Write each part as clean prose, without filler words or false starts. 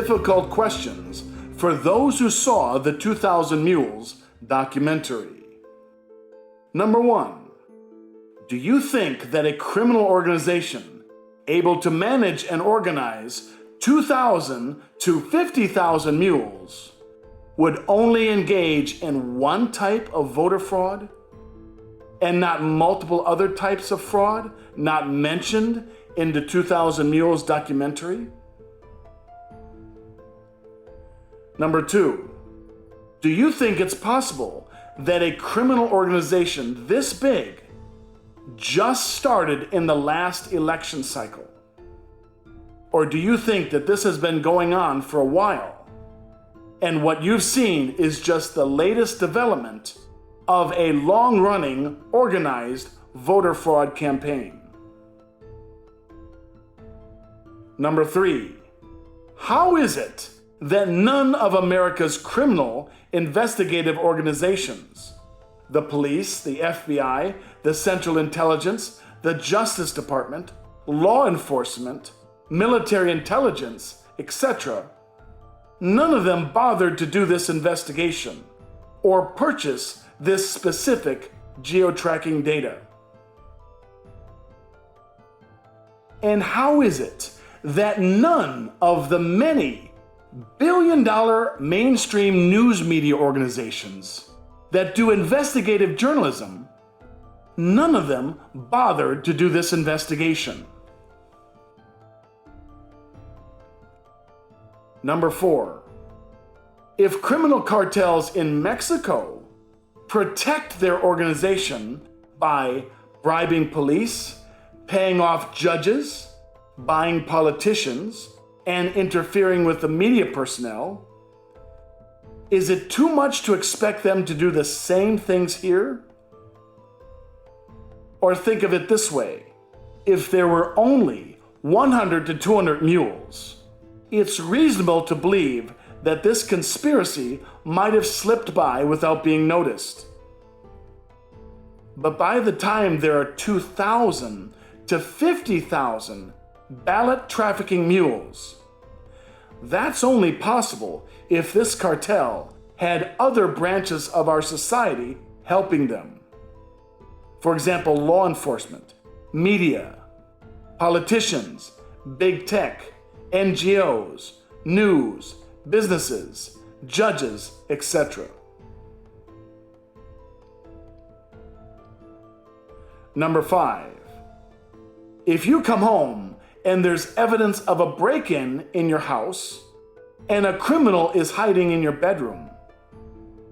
difficult questions for those who saw the 2000 Mules documentary. Number 1. Do you think that a criminal organization able to manage and organize 2,000 to 50,000 mules would only engage in one type of voter fraud and not multiple other types of fraud not mentioned in the 2000 Mules documentary? Number 2, do you think it's possible that a criminal organization this big just started in the last election cycle? Or do you think that this has been going on for a while, and what you've seen is just the latest development of a long-running, organized voter fraud campaign? Number 3, how is it that none of America's criminal investigative organizations, the police, the FBI, the Central Intelligence, the Justice Department, law enforcement, military intelligence, etc., none of them bothered to do this investigation or purchase this specific geotracking data? And how is it that none of the many billion-dollar mainstream news media organizations that do investigative journalism, none of them bothered to do this investigation? Number 4, if criminal cartels in Mexico protect their organization by bribing police, paying off judges, buying politicians, and interfering with the media personnel, is it too much to expect them to do the same things here? Or think of it this way: if there were only 100 to 200 mules, it's reasonable to believe that this conspiracy might have slipped by without being noticed. But by the time there are 2,000 to 50,000 ballot trafficking mules, that's only possible if this cartel had other branches of our society helping them. For example, law enforcement, media, politicians, big tech, NGOs, news, businesses, judges, etc. Number 5, if you come home and there's evidence of a break-in in your house and a criminal is hiding in your bedroom,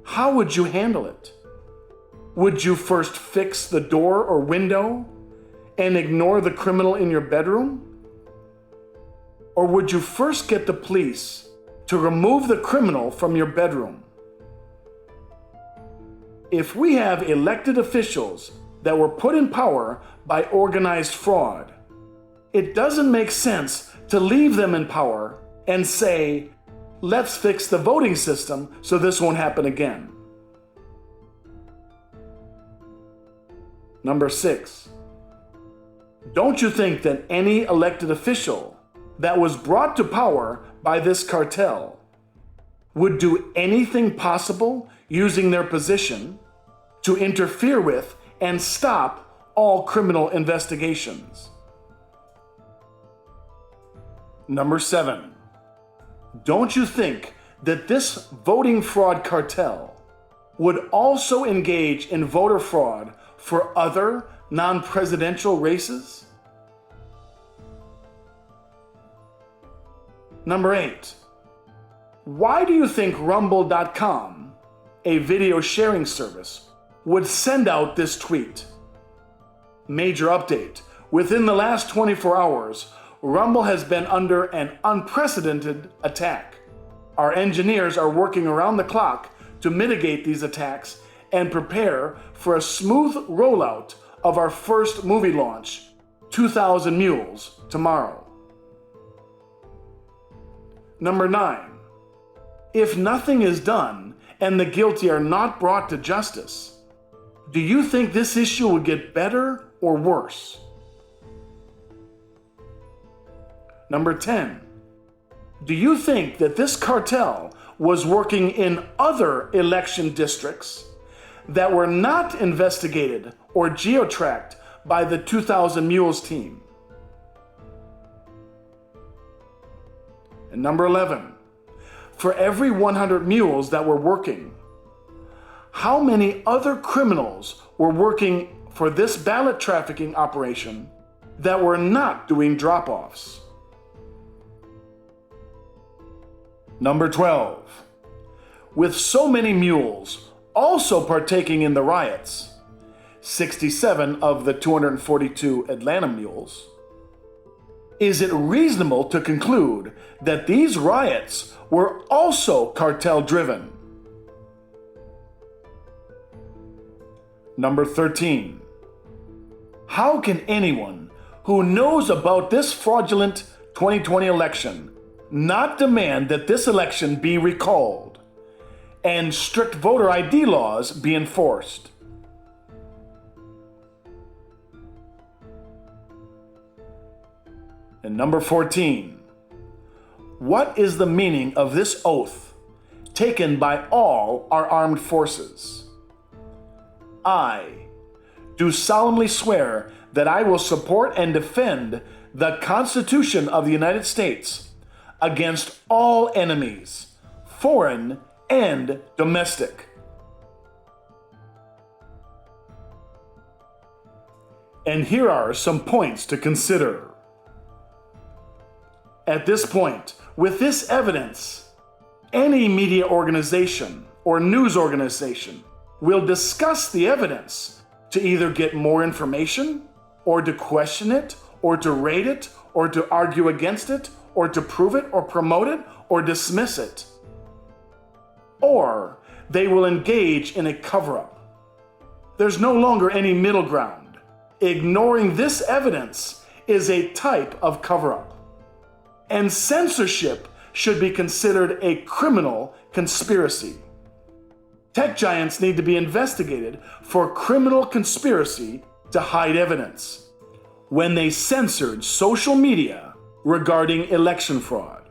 how would you handle it? Would you first fix the door or window and ignore the criminal in your bedroom? Or would you first get the police to remove the criminal from your bedroom? If we have elected officials that were put in power by organized fraud, it doesn't make sense to leave them in power and say, let's fix the voting system so this won't happen again. Number 6, don't you think that any elected official that was brought to power by this cartel would do anything possible using their position to interfere with and stop all criminal investigations? Number 7, don't you think that this voting fraud cartel would also engage in voter fraud for other non-presidential races? Number 8, why do you think Rumble.com, a video sharing service, would send out this tweet? Major update: within the last 24 hours, Rumble has been under an unprecedented attack. Our engineers are working around the clock to mitigate these attacks and prepare for a smooth rollout of our first movie launch, 2000 Mules, tomorrow. Number 9, if nothing is done and the guilty are not brought to justice, do you think this issue would get better or worse? Number 10, Do you think that this cartel was working in other election districts that were not investigated or geotracked by the 2000 Mules team? And number 11, for every 100 mules that were working, how many other criminals were working for this ballot trafficking operation that were not doing drop-offs? Number 12, with so many mules also partaking in the riots, 67 of the 242 Atlanta mules, is it reasonable to conclude that these riots were also cartel-driven? Number 13, how can anyone who knows about this fraudulent 2020 election not demand that this election be recalled and strict voter ID laws be enforced? And number 14, what is the meaning of this oath taken by all our armed forces? I do solemnly swear that I will support and defend the Constitution of the United States against all enemies, foreign and domestic. And here are some points to consider. At this point, with this evidence, any media organization or news organization will discuss the evidence to either get more information, or to question it, or to rate it, or to argue against it, or to prove it, or promote it, or dismiss it. Or they will engage in a cover-up. There's no longer any middle ground. Ignoring this evidence is a type of cover-up. And censorship should be considered a criminal conspiracy. Tech giants need to be investigated for criminal conspiracy to hide evidence when they censored social media regarding election fraud.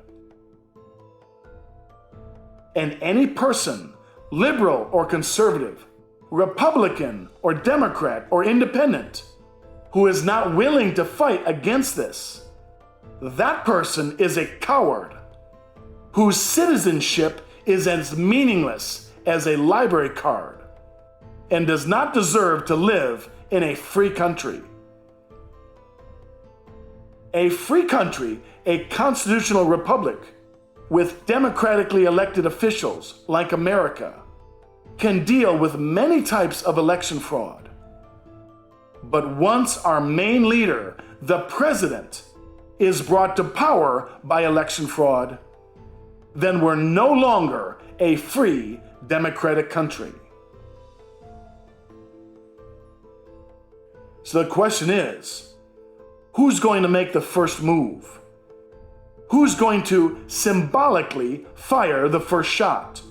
And any person, liberal or conservative, Republican or Democrat or independent, who is not willing to fight against this, that person is a coward whose citizenship is as meaningless as a library card and does not deserve to live in a free country. A free country, a constitutional republic with democratically elected officials like America, can deal with many types of election fraud. But once our main leader, the president, is brought to power by election fraud, then we're no longer a free democratic country. So the question is, who's going to make the first move? Who's going to symbolically fire the first shot?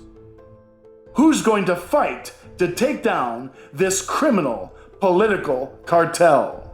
Who's going to fight to take down this criminal political cartel?